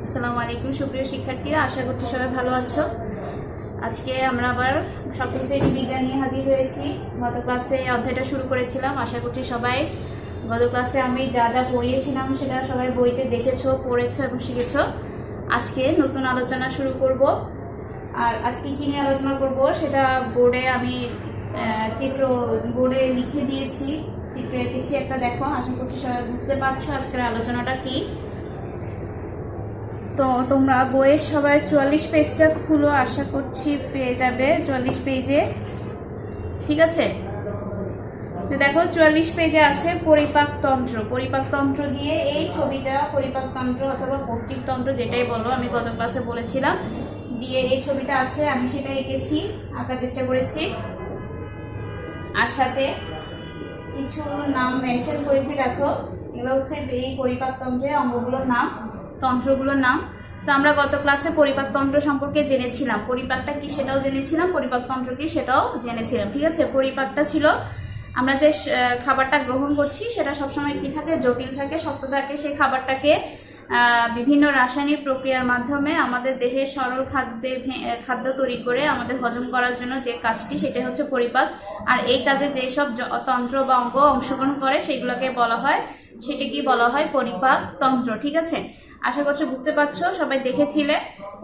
আসসালামু আলাইকুম সুপ্রিয় শিক্ষার্থীরা, আশা করছি সবাই ভালো আছো। আজকে আমরা আবার সপ্তম শ্রেণী বিজ্ঞান নিয়ে হাজির হয়েছি। গত ক্লাসে অধ্যায়টা শুরু করেছিলাম। আশা করছি সবাই গত ক্লাসে আমি যা যা পড়িয়েছিলাম সেটা সবাই বইতে দেখেছো, পড়েছো এবং শিখেছো। আজকে নতুন আলোচনা শুরু করব। আর আজকে কি নিয়ে আলোচনা করব সেটা বোর্ডে আমি বোর্ডে লিখে দিয়েছি, চিত্র এঁকেছি একটা, দেখো। আশা করছি সবাই বুঝতে পারছো আজকের আলোচনাটা কি। তো তোমরা বইয়ের সবাই 44 পেজটা খুলো, আশা করছি পেয়ে যাবে 44 পেজে, ঠিক আছে? তো দেখো 44 পেজে আছে পরিপাকতন্ত্র। পরিপাকতন্ত্র দিয়ে এই ছবিটা, পরিপাকতন্ত্র অথবা পৌষ্টিকতন্ত্র যেটাই বলো, আমি গত ক্লাসে বলেছিলাম, দিয়ে এই ছবিটা আছে, আমি সেটা এঁকেছি, আঁকার চেষ্টা করেছি। আর সাথে কিছু নাম মেনশন করেছি, দেখো এগুলো হচ্ছে এই পরিপাকতন্ত্রের অঙ্গগুলোর নাম, তন্ত্রগুলোর নাম। তো আমরা গত ক্লাসে পরিপাকতন্ত্র সম্পর্কে জেনেছিলাম, পরিপাকটা কি সেটাও জেনেছিলাম, পরিপাকতন্ত্র কি সেটাও জেনেছিলাম, ঠিক আছে? পরিপাকটা ছিল আমরা যে খাবারটা গ্রহণ করছি সেটা সবসময় কি থাকে, জটিল থাকে, শক্ত থাকে। সেই খাবারটাকে বিভিন্ন রাসায়নিক প্রক্রিয়ার মাধ্যমে আমাদের দেহে সরল খাদ্য তৈরি করে আমাদের হজম করার জন্য যে কাজটি, সেটা হচ্ছে পরিপাক। আর এই কাজে যেসব তন্ত্র বা অঙ্গ অংশগ্রহণ করে সেগুলোকে বলা হয়, সেটা কি বলা হয়, পরিপাকতন্ত্র, ঠিক আছে? আশা করছি বুঝতে পারছো, সবাই দেখেছিলে।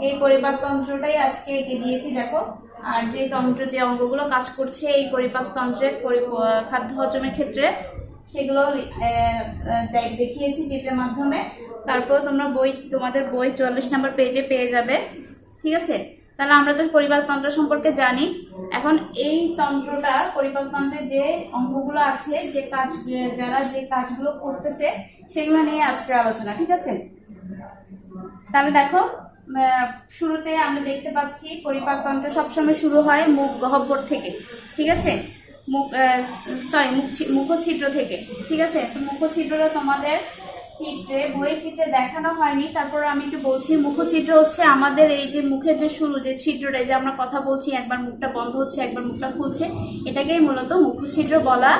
এই পরিপাকতন্ত্রটাই আজকে এঁকে দিয়েছি, দেখো। আর যে তন্ত্র, যে অঙ্গগুলো কাজ করছে এই পরিপাকতন্ত্রে খাদ্য হজমের ক্ষেত্রে, সেগুলো দেখিয়েছি চিত্রের মাধ্যমে। তারপর তোমরা তোমাদের বই 44 নম্বর পেজে পেয়ে যাবে, ঠিক আছে? তাহলে আমরা তো পরিপাকতন্ত্র সম্পর্কে জানি। এখন এই তন্ত্রটা, পরিপাকতন্ত্রের যে অঙ্গগুলো আছে, যারা যে কাজগুলো করতেছে সেগুলো নিয়ে আজকের আলোচনা, ঠিক আছে? তাহলে দেখো, শুরুতে আমরা দেখতে পাচ্ছি পরিপাকতন্ত্র সবসময় শুরু হয় মুখ গহ্বর থেকে, ঠিক আছে? মুখছিদ্র থেকে, ঠিক আছে? তো মুখছিদ্রটা তোমাদের বইয়ের চিত্রে দেখানো হয়নি, তারপর আমি একটু বলছি। মুখছিদ্র হচ্ছে আমাদের এই যে মুখের যে শুরু, যে ছিদ্রটা, যে আমরা কথা বলছি, একবার মুখটা বন্ধ হচ্ছে, একবার মুখটা খুলছে, এটাকেই মূলত মুখছিদ্র বলা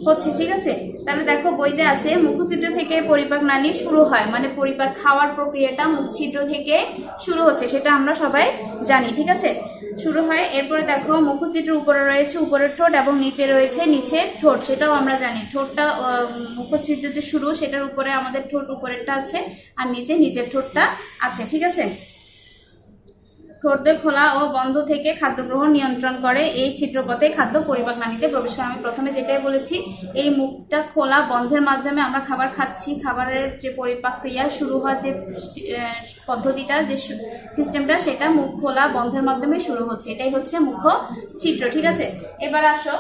হচ্ছে, ঠিক আছে? তাহলে দেখো বইতে আছে মুখছিদ্র থেকে পরিপাক নালী শুরু হয়, মানে পরিপাক খাওয়ার প্রক্রিয়াটা মুখছিদ্র থেকে শুরু হচ্ছে, সেটা আমরা সবাই জানি, ঠিক আছে? শুরু হয়। এরপরে দেখো মুখছিদ্র উপরে রয়েছে উপরের ঠোঁট এবং নিচে রয়েছে নিচের ঠোঁট, সেটাও আমরা জানি। ঠোঁটটা, মুখছিদ্র যে শুরু, সেটার উপরে আমাদের ঠোঁট উপরেরটা আছে আর নিচের ঠোঁটটা আছে, ঠিক আছে? ঠোঁট খোলা ও বন্ধ থেকে খাদ্য গ্রহণ নিয়ন্ত্রণ করে এই ছিদ্রপথে খাদ্য পরিপাক নালীতে প্রবেশ করে। আমি প্রথমে যেটাই বলেছি, এই মুখটা খোলা বন্ধের মাধ্যমে আমরা খাবার খাচ্ছি, খাবারের যে পরিপাক ক্রিয়া শুরু হওয়ার যে পদ্ধতিটা, যে সিস্টেমটা, সেটা মুখ খোলা বন্ধের মাধ্যমে শুরু হচ্ছে, এটাই হচ্ছে মুখছিদ্র, ঠিক আছে? এবার আসো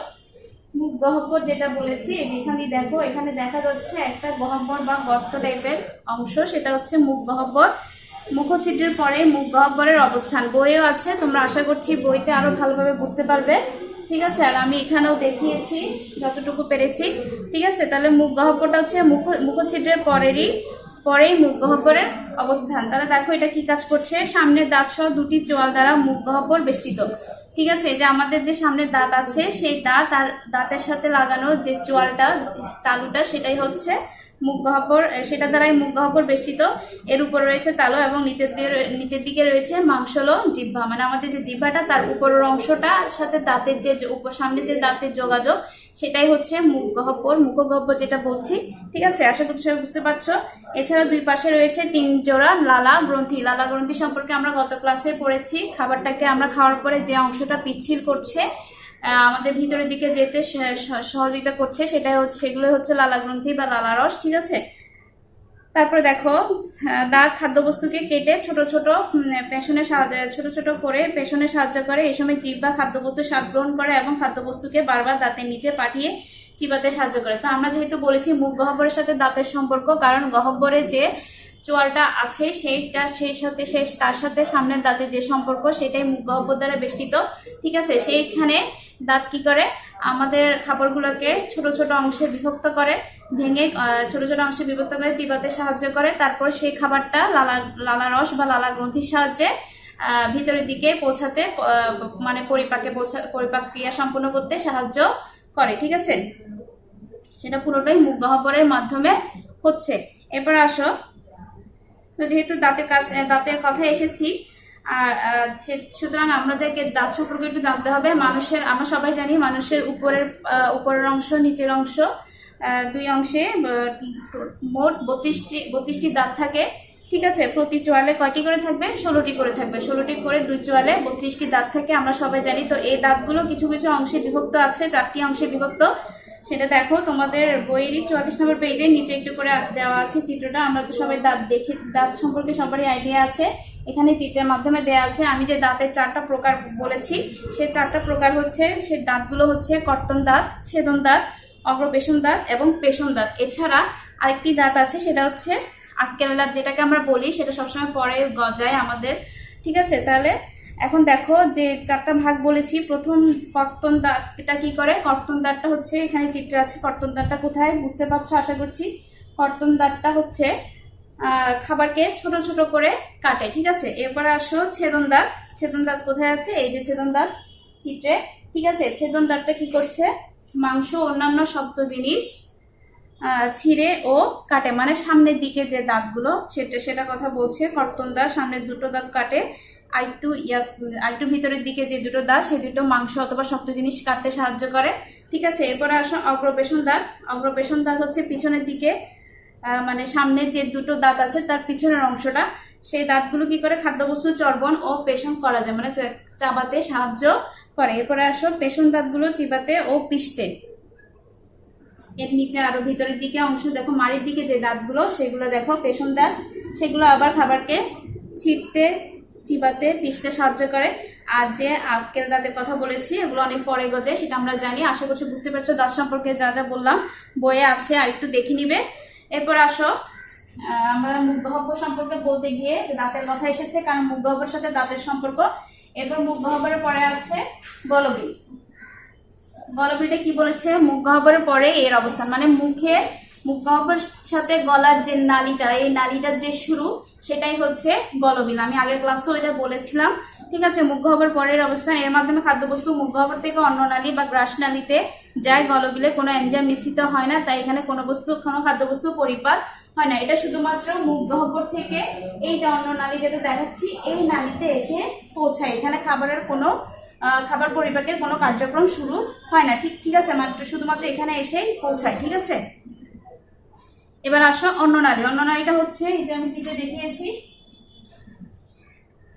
মুখ গহ্বর, যেটা বলেছি, যেখানে দেখো এখানে দেখা যাচ্ছে একটা গহ্বর বা গর্ত টাইপের অংশ, সেটা হচ্ছে মুখ গহ্বর। মুখছিদ্রের পরে মুখ গহ্বরের অবস্থান বইয়েও আছে, তোমরা আশা করছি বইতে আরো ভালোভাবে বুঝতে পারবে, ঠিক আছে? আর আমি এখানেও দেখিয়েছি যতটুকু পেরেছি, ঠিক আছে? তাহলে মুখ গহ্বরটা হচ্ছে মুখছিদ্রের পরেই মুখ গহ্বরের অবস্থান। তাহলে দেখো এটা কি কাজ করছে, সামনের দাঁত সহ দুটি চোয়াল দ্বারা মুখ গহ্বর বেষ্টিত, ঠিক আছে? যে আমাদের যে সামনের দাঁত আছে, সেই দাঁত আর দাঁতের সাথে লাগানো যে চোয়ালটা, তালুটা, সেটাই হচ্ছে মুখ গহ্বর, সেটা দ্বারাই মুখ গহ্বর বেষ্টিত। এর উপরে রয়েছে তালু এবং নিচের দিকে রয়েছে মাংসল জিহ্বা, মানে আমাদের যে জিহ্বাটা, তার উপরের অংশটার সাথে দাঁতের যে সামনে যে দাঁতের যোগাযোগ, সেটাই হচ্ছে মুখ গহ্বর যেটা বলছি, ঠিক আছে? আশা করছি সবাই বুঝতে পারছো। এছাড়া দুই পাশে রয়েছে 3 জোড়া লালা গ্রন্থি। লালা গ্রন্থি সম্পর্কে আমরা গত ক্লাসে পড়েছি। খাবারটাকে আমরা খাওয়ার পরে যে অংশটা পিচ্ছিল করছে, আমাদের ভিতরের দিকে যেতে সহযোগিতা করছে, সেগুলো হচ্ছে লালা গ্রন্থি বা লালা রস, ঠিক আছে? তারপরে দেখো দাঁত খাদ্যবস্তুকে কেটে ছোট ছোট করে পেশনে সাহায্য করে। এই সময় জিহ্বা খাদ্যবস্তুর স্বাদ গ্রহণ করে এবং খাদ্যবস্তুকে বারবার দাঁতের নিচে পাঠিয়ে চিবাতে সাহায্য করে। তো আমরা যেহেতু বলেছি মুখ গহ্বরের সাথে দাঁতের সম্পর্ক, কারণ গহ্বরে যে চোয়ালটা আছে তার সাথে সামনের দাঁতের যে সম্পর্ক, সেটাই মুখ গহ্বর দ্বারা বেষ্টিত, ঠিক আছে? সেইখানে দাঁত কি করে, আমাদের খাবারগুলোকে ছোট ছোট অংশে বিভক্ত করে, ভেঙে ছোট ছোট অংশে বিভক্ত করে চিবাতে সাহায্য করে। তারপর সেই খাবারটা লালা রস বা লালা গ্রন্থির সাহায্যে ভিতরের দিকে পৌঁছাতে, মানে পরিপাক ক্রিয়া সম্পন্ন করতে সাহায্য করে, ঠিক আছে? সেটা পুরোটাই মুখ গহ্বরের মাধ্যমে হচ্ছে। এরপর আসো, তো যেহেতু দাঁতের কথা এসেছি, আর সুতরাং আমাদেরকে দাঁত সম্পর্কে একটু জানতে হবে। আমরা সবাই জানি মানুষের উপরের অংশ, নিচের অংশ, দুই অংশে মোট 32টি দাঁত থাকে। ঠিক আছে, প্রতি চোয়ালে কয়টি করে থাকবে? 16টি করে থাকবে। 16টি করে দুই চোয়ালে 32টি দাঁত থাকে, আমরা সবাই জানি। তো এই দাঁতগুলো কিছু কিছু অংশে বিভক্ত আছে, 4টি অংশে বিভক্ত। সেটা দেখো তোমাদের বইয়েরই 44 নম্বর পেজে নিচে একটু করে দেওয়া আছে চিত্রটা। আমরা তো সবাই দাঁত সম্পর্কে সবারই আইডিয়া আছে, এখানে চিত্রের মাধ্যমে দেওয়া আছে। আমি যে দাঁতের 4টা প্রকার বলেছি, সেই 4টা প্রকার হচ্ছে, সেই দাঁতগুলো হচ্ছে কর্তন দাঁত, ছেদন দাঁত, অগ্রপেশন দাঁত এবং পেশন দাঁত। এছাড়া আরেকটি দাঁত আছে, সেটা হচ্ছে আক্কেল দাঁত, যেটাকে আমরা বলি, সেটা সবসময় পরে গজায় আমাদের। ঠিক আছে, তাহলে এখন দেখো যে 4টা ভাগ বলেছি। প্রথম কর্তন দাঁতটা কি করে? কর্তন দাঁতটা হচ্ছে, এখানে চিত্রে আছে কর্তন দাঁতটা কোথায়, বুঝতে পারছো আশা করছি। কর্তন দাঁতটা হচ্ছে খাবারকে ছোট ছোট করে কাটে। ঠিক আছে, এরপরে আসো ছেদন দাঁত। ছেদন দাঁত কোথায় আছে? এই যে ছেদন দাঁত চিত্রে। ঠিক আছে, ছেদন দাঁতটা কি করছে? মাংস, অন্যান্য শক্ত জিনিস ছিঁড়ে ও কাটে, মানে সামনের দিকে যে দাঁতগুলো, সেটা কথা বলছে। কর্তন দাঁত সামনের দুটো দাঁত কাটে, আরেকটু ভিতরের দিকে যে দুটো দাঁত, সেই দুটো মাংস অথবা শক্ত জিনিস কাটতে সাহায্য করে। ঠিক আছে, এরপরে আসো অগ্রপেশন দাঁত। অগ্রপেশন দাঁত হচ্ছে পিছনের দিকে, মানে সামনের যে দুটো দাঁত আছে তার পিছনের অংশটা, সেই দাঁতগুলো কি করে? খাদ্যবস্তু চর্বণ ও পেশন করা যায়, মানে চাবাতে সাহায্য করে। এরপরে আসো পেশন দাঁতগুলো চিবাতে ও পিষতে। এর নিচে আরো ভিতরের দিকে অংশ দেখো, মাড়ির দিকে যে দাঁতগুলো, সেগুলো দেখো পেশন দাঁত, সেগুলো আবার খাবারকে ছিঁড়তে, চিবাতে, পিষতে সাহায্য করে। আর যে আক্কেল দাঁতের কথা বলেছি, এগুলো অনেক পরে গজে, সেটা আমরা জানি। আশা করছি বুঝতে পারছো দাঁত সম্পর্কে যা যা বললাম, বইয়ে আছে, আর একটু দেখে নিবে। এরপর আসো, আমরা মুখ গহ্বর সম্পর্কে বলতে গিয়ে দাঁতের কথা এসেছে, কারণ মুখ গহ্বরের সাথে দাঁতের সম্পর্ক। এরপর মুখ গহ্বরের পরে আছে গলবিল। গলবিলটা কি বলেছে? মুখ গহ্বরের পরে এর অবস্থান, মানে মুখ গহ্বরের সাথে গলার যে নালীটা, এই নালীটার যে শুরু, সেটাই হচ্ছে গলবিল। আমি আগের ক্লাসেও এটা বলেছিলাম। ঠিক আছে, মুখ গহ্বর পরের অবস্থান, এর মাধ্যমে খাদ্যবস্তু মুখ গহ্বর থেকে অন্ন নালী বা গ্রাস নালীতে যায়। গলবিলে কোনো এনজাইম মিশ্রিত হয় না, তাই এখানে কোনো খাদ্যবস্তু পরিপাক হয় না। এটা শুধুমাত্র মুখ গহ্বর থেকে এই যে অন্ন নালী যেটা দেখাচ্ছি, এই নালীতে এসে পৌঁছায়। এখানে খাবার পরিপাকের কোনো কার্যক্রম শুরু হয় না। ঠিক আছে, শুধুমাত্র এখানে এসেই পৌঁছায়। ঠিক আছে, এবার আসো অন্ননালী। অন্ননালীটা হচ্ছে এই যে আমি চিত্রে দেখিয়েছি,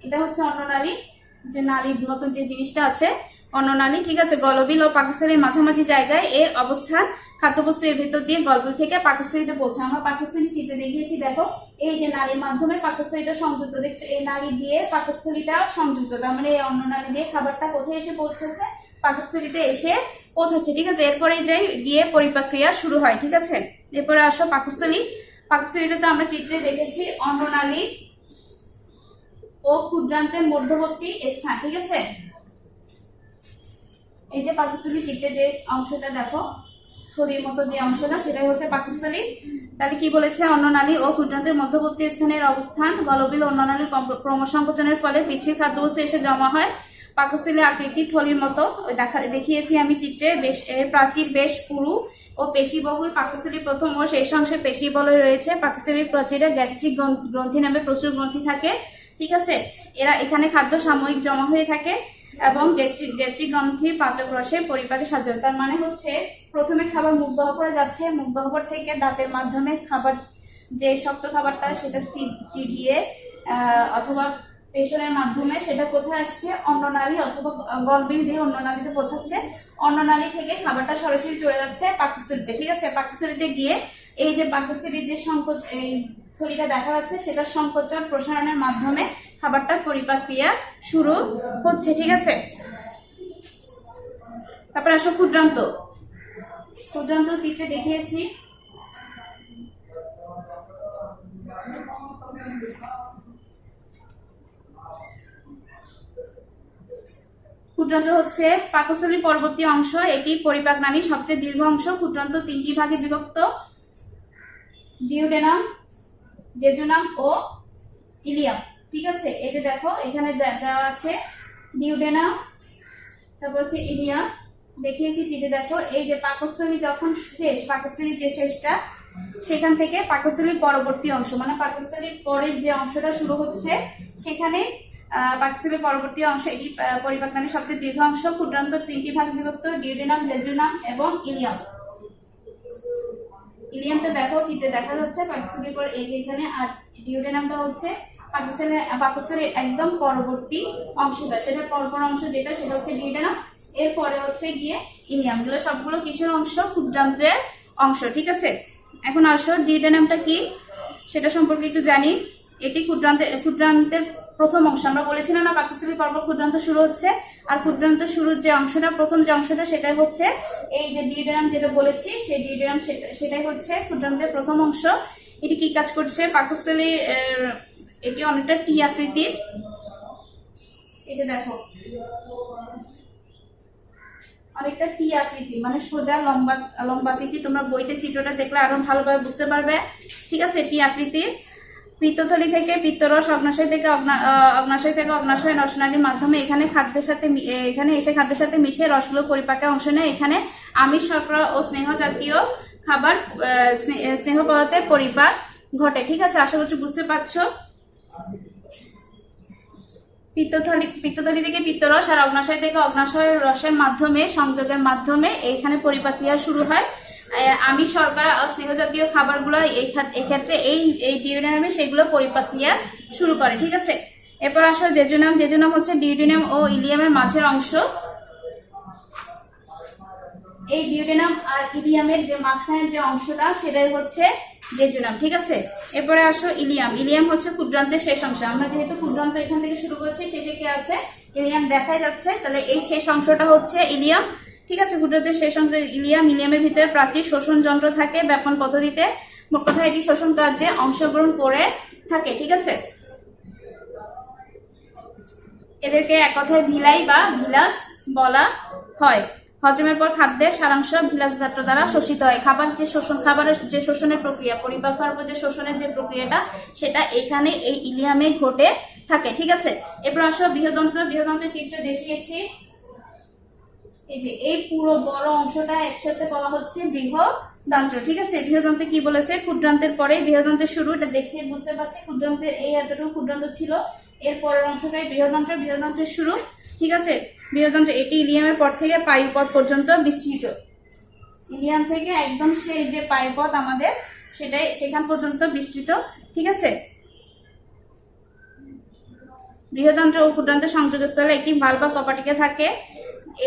এটা হচ্ছে অন্ননালী, যে নালীর মতো যে জিনিসটা আছে, অন্ননালী। ঠিক আছে, গলবিল ও পাকস্থলীর মাঝামাঝি জায়গায় এর অবস্থান। খাদ্যবস্তু এর ভেতর দিয়ে গলবিল থেকে পাকস্থলীতে পৌঁছায়। আমরা পাকস্থলী চিত্রে দেখিয়েছি, দেখো এই যে নালীর মাধ্যমে পাকস্থলীটা সংযুক্ত, দেখছো এই নালী দিয়ে পাকস্থলীটা সংযুক্ত, তার মানে এই অন্ননালী দিয়ে খাবারটা কোথায় এসে পৌঁছেছে? পাকস্থলীতে এসে পৌঁছাচ্ছে। ঠিক আছে, এরপরে গিয়ে পরিপাক্রিয়া শুরু হয়। ঠিক আছে, এরপরে আসো পাকস্থলী। পাকস্থলীটা তো আমরা চিত্রে দেখেছি অন্ননালী ও ক্ষুদ্রান্তের মধ্যবর্তী স্থান। ঠিক আছে, এই যে পাকস্থলী চিত্রে যে অংশটা দেখো, থলির মতো যে অংশটা, সেটাই হচ্ছে পাকস্থলী। তাহলে কি বলেছে? অন্ননালী ও ক্ষুদ্রান্তের মধ্যবর্তী স্থানের অবস্থান। গলবিল অন্ননালীর ক্রমসংকোচনের ফলে পিচ্ছিল খাদ্যবস্তু এসে জমা হয়। পাকস্থলী আকৃতি থলির মতো দেখিয়েছি আমি চিত্রে। এর প্রাচীর বেশ পুরু ও পেশিবহুল। পাকস্থলীর প্রথম ও শেষ অংশে পেশিবলয় রয়েছে। পাকস্থলীর প্রাচীরে গ্যাস্ট্রিক গ্রন্থি নামে প্রচুর গ্রন্থি থাকে। ঠিক আছে, এখানে খাদ্য সাময়িক জমা হয়ে থাকে এবং গ্যাস্ট্রিক গ্রন্থি পাচক রসে পরিপাকে সাহায্য। তার মানে হচ্ছে প্রথমে খাবার মুখ গহ্বরে যাচ্ছে, মুখ গহ্বর থেকে দাঁতের মাধ্যমে খাবার, যে শক্ত খাবারটা, সেটা চিবিয়ে অথবা পেশনের মাধ্যমে সেটা কোথায় আসছে? অন্ননালী অথবা গলবিল দিয়ে অন্ননালীতে পৌঁছাচ্ছে। অন্ননালী থেকে খাবারটা সরাসরি চলে যাচ্ছে পাকস্থলীতে। ঠিক আছে, পাকস্থলীতে গিয়ে এই যে পাকস্থলীর যে এই থলিটা দেখা যাচ্ছে, সেটা সংকোচন প্রসারণের মাধ্যমে খাবারটার পরিপাক্রিয়া শুরু হচ্ছে। ঠিক আছে, তারপর আসো ক্ষুদ্রান্ত। ক্ষুদ্রান্ত চিত্রে দেখিয়েছি, ক্ষুদ্রান্ত হচ্ছে পাকস্থলীর পরবর্তী অংশ, এটি পরিপাক নালী সবচেয়ে দীর্ঘ অংশ। ক্ষুদ্রান্ত 3টি ভাগে বিভক্ত: ডিউডেনাম, জেজুনাম ও ইলিয়াম। ঠিক আছে, এই যে দেখো এখানে দেওয়া আছে ডিউডেনাম, তারপর হচ্ছে ইলিয়াম, দেখিয়েছি চিত্রে। দেখো এই যে পাকস্থলী যখন শেষ, পাকস্থলীর যে শেষটা, সেখান থেকে পাকস্থলীর পরবর্তী অংশ মানে পাকস্থলীর পরের যে অংশটা শুরু হচ্ছে সেখানে পাকস্থলীর পরবর্তী অংশ এটি পরিপাকনালীর সবচেয়ে দীর্ঘ অংশ। ক্ষুদ্রান্ত 3টি ভাগে বিভক্ত, ডিউডেনাম, জেজুনাম এবং ইলিয়াম। ইলিয়ামটা দেখো চিত্রে দেখা যাচ্ছে পাকস্থলীর পর এই যে এখানে, আর ডিউডেনামটা হচ্ছে পাকস্থলীর একদম পরবর্তী অংশটা, সেটা পরপর অংশ যেটা সেটা হচ্ছে ডিউডেনাম, এরপরে হচ্ছে গিয়ে ইলিয়াম। যেগুলো সবগুলো কিসের অংশ? ক্ষুদ্রান্তের অংশ। ঠিক আছে, এখন আসো ডিউডেনামটা কি সেটা সম্পর্কে একটু জানি। এটি ক্ষুদ্রান্তের প্রথম অংশ। আমরা বলেছিলাম না পাকস্থলীর পর্ব ক্ষুদ্রান্ত শুরু হচ্ছে, আর ক্ষুদ্রান্ত শুরুর যে অংশটা, প্রথম যে অংশটা সেটাই হচ্ছে এই যে ডিউডেনাম যেটা বলেছি, সেই ডিউডেনাম সেটাই হচ্ছে ক্ষুদ্রান্তের প্রথম অংশ। এটি কি কাজ করছে? পাকস্থলী এটি অনেকটা টি আকৃতির। এই যে দেখো অনেকটা টি আকৃতি মানে সোজা লম্বাকৃতি। তোমরা বইতে চিত্রটা দেখলে আরো ভালোভাবে বুঝতে পারবে। ঠিক আছে, টি আকৃতির। পিত্তথলি থেকে পিত্তরস, অগ্নাশয় থেকে অগ্নাশয় রসনালীর মাধ্যমে এখানে এসে খাদ্যের সাথে মিশে রসগুলো পরিপাকে অংশ নেয়। এখানে আমিষ, শর্করা ও স্নেহ জাতীয় খাবার, স্নেহ পদার্থের পরিপাক ঘটে। ঠিক আছে, আশা করছি বুঝতে পারছো। পিত্তথলি থেকে পিত্তরস আর অগ্নাশয় থেকে অগ্নাশয় রসের মাধ্যমে সংযোগের মাধ্যমে এইখানে পরিপাক্রিয়া শুরু হয়। আমিষ, শর্করা ও স্নেহ জাতীয় খাবারগুলো এই ক্ষেত্রে এই ডিউডেনামে সেগুলো পরিপাক্রিয়া শুরু করে। ঠিক আছে, এরপর আসো জেজুনাম। জেজুনাম হচ্ছে ডিউডেনাম ও ইলিয়ামের মাঝের অংশ। এই ডিউডেনাম আর ইলিয়ামের যে মাঝখানের যে অংশটা সেটাই হচ্ছে জেজুনাম। ঠিক আছে, এরপরে আসো ইলিয়াম। ইলিয়াম হচ্ছে ক্ষুদ্রান্তের শেষ অংশ। আমরা যেহেতু ক্ষুদ্রান্ত এখান থেকে শুরু করছি, শেষে কি আছে? ইলিয়াম দেখাই যাচ্ছে, তাহলে এই শেষ অংশটা হচ্ছে ইলিয়াম। ঠিক আছে, ক্ষুদ্রান্তের শেষ অংশ ইলিয়াম। ইলিয়ামের ভিতরে প্রাচীর শোষণ যন্ত্র থাকে ব্যাপন পদ্ধতিতে। মোট কথা এটি শোষণ কার্যে অংশগ্রহণ করে থাকে। ঠিক আছে, এদেরকে এক কথায় ভিলাই বা ভিলাস বলা হয়। হজমের পর খাদ্যের সারাংশ ভিলাস যাত্রা দ্বারা শোষিত হয়। খাবারের যে শোষণের প্রক্রিয়া, পরিপাক হওয়ার পর যে শোষণের যে প্রক্রিয়াটা, সেটা এইখানে এই ইলিয়ামে ঘটে থাকে। ঠিক আছে, এরপর আসো বৃহদন্ত্র। বৃহদন্ত্রের চিত্র দেখিয়েছি। এই যে এই পুরো বড় অংশটা একসাথে বলা হচ্ছে বৃহদন্ত্র। ঠিক আছে, বৃহদন্ত্রে কি বলেছে? ক্ষুদ্রান্তের পরে বৃহদন্ত্রের শুরু। এটা দেখে বুঝতে পারছি ক্ষুদ্রান্তের এই এতটুকু ক্ষুদ্রান্ত ছিল, এর পরের অংশটাই বৃহদন্ত্রের শুরু। ঠিক আছে, বৃহদন্ত্র এটি ইলিয়ামের পর থেকে পায়ুপথ পর্যন্ত বিস্তৃত। ইলিয়াম থেকে একদম সেই যে পায়ুপথ আমাদের সেখান পর্যন্ত বিস্তৃত। ঠিক আছে, বৃহদন্ত্র ও ক্ষুদ্রান্তের সংযোগস্থলে একটি ভাল্ব বা কপাটিকা থাকে।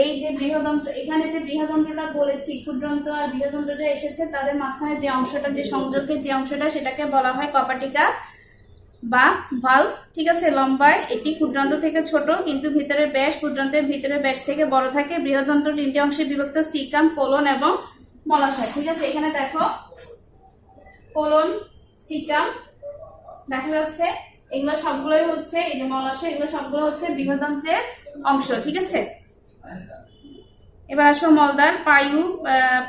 এই যে বৃহদন্ত্র, এখানে যে বৃহদন্ত্রটা বলেছি, ক্ষুদ্রান্ত আর বৃহদন্ত্রটা এসেছে, তাদের মাঝখানে যে অংশটা, যে সংযোগের যে অংশটা, সেটাকে বলা হয় কপাটিকা বা ভাল্ব। ঠিক আছে, লম্বায় এটি ক্ষুদ্রান্ত থেকে ছোট, কিন্তু ভিতরের ব্যাস ক্ষুদ্রান্তের ভিতরের ব্যাস থেকে বড় থাকে। বৃহদন্ত্র 3টি অংশে বিভক্ত: সিকাম, কোলন এবং মলাশয়। ঠিক আছে, এখানে দেখো কোলন, সিকাম দেখা যাচ্ছে, এগুলো সবগুলোই হচ্ছে এই যে মলাশয়, এগুলো সবগুলো হচ্ছে বৃহদন্ত্রের অংশ। ঠিক আছে, এবার আসো মলদ্বার। পায়ু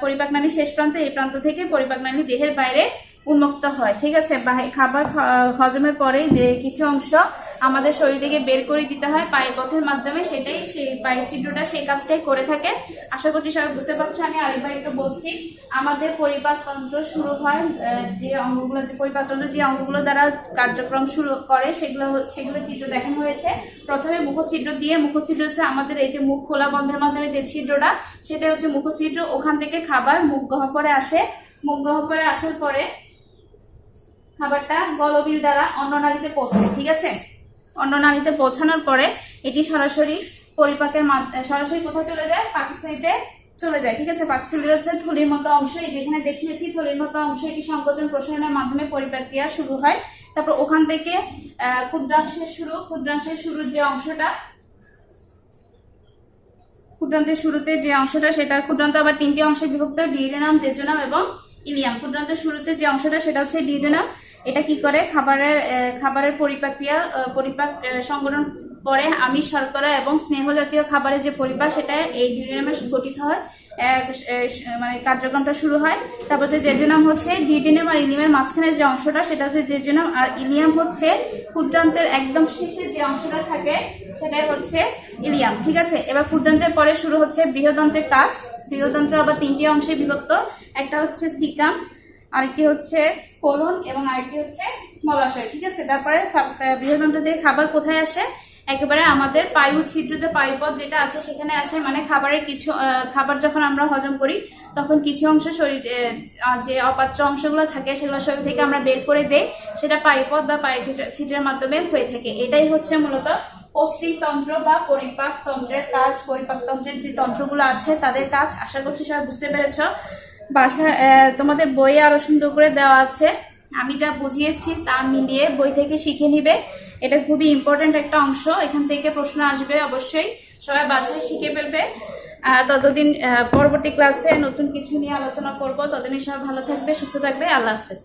পরিপাকনালীর শেষ প্রান্ত, এই প্রান্ত থেকে পরিপাকনালী দেহের বাইরে উন্মুক্ত হয়। ঠিক আছে, খাবার হজমের পরে যে কিছু অংশ আমাদের শরীর থেকে বের করে দিতে হয় পায়ুপথের মাধ্যমে, সেটাই সেই পায়ু ছিদ্রটা সেই কাজটাই করে থাকে। আশা করছি সবাই বুঝতে পারছো। আমি আরেকবার একটু বলছি, আমাদের পরিপাকতন্ত্র শুরু হয় যে অঙ্গগুলো, যে পরিপাকতন্ত্র যে অঙ্গগুলো দ্বারা কার্যক্রম শুরু করে সেগুলো চিত্র দেখানো হয়েছে। প্রথমে মুখছিদ্র দিয়ে, মুখছিদ্র হচ্ছে আমাদের এই যে মুখ খোলা বন্ধের মাধ্যমে যে ছিদ্রটা, সেটা হচ্ছে মুখছিদ্র। ওখান থেকে খাবার মুখ গহ্বরে আসে। মুখ গহ্বরে আসার পরে খাবারটা গলবিল দ্বারা অন্ননালীতে পৌঁছায়। ঠিক আছে, অন্ননালীতে পৌঁছানোর পরে এটি সরাসরি সরাসরি কোথায় চলে যায়? পাকস্থলীতে চলে যায়। ঠিক আছে, পাকস্থলী হচ্ছে থলির মতো অংশ, যেখানে দেখিয়েছি থলির মতো অংশ। এটি সংকোচন প্রসারণের মাধ্যমে পরিপাক্রিয়া শুরু হয়। তারপর ওখান থেকে ক্ষুদ্রাংশের শুরুর যে অংশটা, ক্ষুদ্রান্তের শুরুতে যে অংশটা, সেটা ক্ষুদ্রান্ত আবার 3টি অংশে বিভক্ত: ডিউডেনাম, জেজুনাম এবং ইলিয়াম। ক্ষুদ্রান্তের শুরুতে যে অংশটা সেটা হচ্ছে ডিউডেনাম। এটা কি করে? খাবারের পরিপাক সংগঠন করে আমিষ, শর্করা এবং স্নেহ জাতীয় খাবারের যে পরিপাক, সেটা এই ডিউডেনামে গঠিত হয়, মানে কার্যক্রমটা শুরু হয়। তারপর হচ্ছে জেজুনাম হচ্ছে ডিউডেনাম আর ইলিয়ামের মাঝখানে যে অংশটা, সেটা হচ্ছে জেজুনাম। আর ইলিয়াম হচ্ছে ক্ষুদ্রান্তের একদম শেষে যে অংশটা থাকে, সেটাই হচ্ছে ইলিয়াম। ঠিক আছে, এবার ক্ষুদ্রান্তের পরে শুরু হচ্ছে বৃহদন্ত্রের কাজ। বৃহদন্ত্র আবার 3টি অংশে বিভক্ত, একটা হচ্ছে সিকাম, আরেকটি হচ্ছে কোলন এবং আরেকটি হচ্ছে মলাশয়। ঠিক আছে, তারপরে বৃহদন্ত্র দিয়ে খাবার কোথায় আসে? একেবারে আমাদের পায়ু ছিদ্র, যে পায়ুপথ যেটা আছে সেখানে আসে। মানে খাবারের কিছু খাবার যখন আমরা হজম করি তখন কিছু অংশ শরীর যে অপাত্র অংশগুলো থাকে সেগুলো শরীর থেকে আমরা বের করে দেই, সেটা পায়ুপথ বা পায়ু ছিদ্রের মাধ্যমে হয়ে থাকে। এটাই হচ্ছে মূলত পৌষ্টিক তন্ত্র বা পরিপাক তন্ত্রের কাজ। পরিপাক তন্ত্রের যে তন্ত্রগুলো আছে তাদের কাজ। আশা করছি সবাই বুঝতে পেরেছ। বাসায় তোমাদের বইয়ে আরো সুন্দর করে দেওয়া আছে, আমি যা বুঝিয়েছি তা মিলিয়ে বই থেকে শিখে নিবে। এটা খুবই ইম্পর্টেন্ট একটা অংশ, এখান থেকে প্রশ্ন আসবে অবশ্যই, সবাই বাসায় শিখে ফেলবে। ততদিন পরবর্তী ক্লাসে নতুন কিছু নিয়ে আলোচনা করব। ততদিন সবাই ভালো থাকবে, সুস্থ থাকবে। আল্লাহ হাফেজ।